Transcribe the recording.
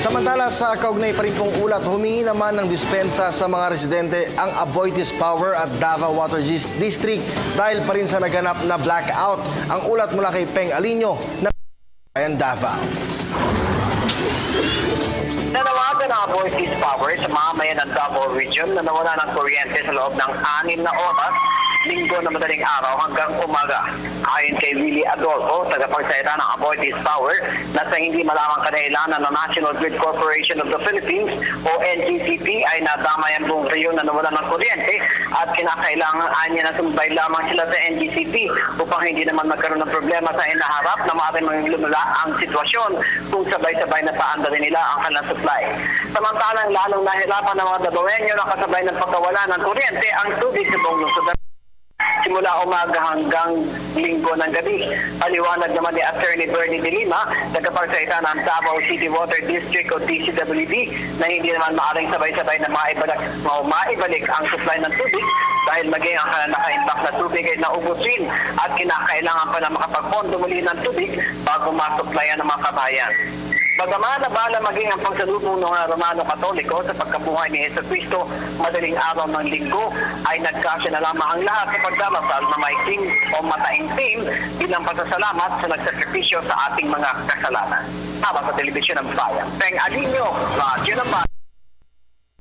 Samantala sa kaugnay pa rin pong ulat, humingi naman ng dispensa sa mga residente ang Aboitiz Power at Davao Water District dahil pa rin sa naganap na blackout. Ang ulat mula kay Peng Alino ng Davao. Nanawagan ang Aboitiz Power sa mamayan ng Davao Region na nawala ng kuryente sa loob ng 6 na oras, linggo na madaling araw hanggang umaga. Ayon kay Willie Adolfo, tagapagsalita ng Aboitiz Power, na sa hindi malamang kadahilanan ng National Grid Corporation of the Philippines o NGCP ay nadamay ang buong rehiyon na nawala ng kuryente at kinakailangan anya na sumbay lamang sila sa NGCP upang hindi naman magkaroon ng problema sa hinaharap na maaaring lumala ang sitwasyon kung sabay-sabay na paandalin nila ang kanilang supply. Samantalang lalong nahirapan ng mga Davaoenyo na kasabay ng pagkawala ng kuryente ang tubig sa buong lungsod. Simula umaga hanggang linggo ng gabi. Paliwanag naman ni Attorney Bernie De Lima, tagapagsalita ng Davao City Water District o DCWD, na hindi naman maaaring sabay-sabay na maibalik ang supply ng tubig dahil maging ang naka-impact na tubig ay naubos rin at kinakailangan pa na makapagpondo muli ng tubig bago masupplyan ng mga kabayan. Bagaman nabala maging ang pagsalubong ng Romano Katoliko sa pagkabuhay ni Jesucristo madaling araw ng linggo ay nagkasya na lamang ang lahat sa pagdamasal na maitim o mataimtim bilang pasasalamat sa nagsakripisyo sa ating mga kasalanan. Habang sa telebisyon ng bayan, Peng Alino, Radyo ng Bayan.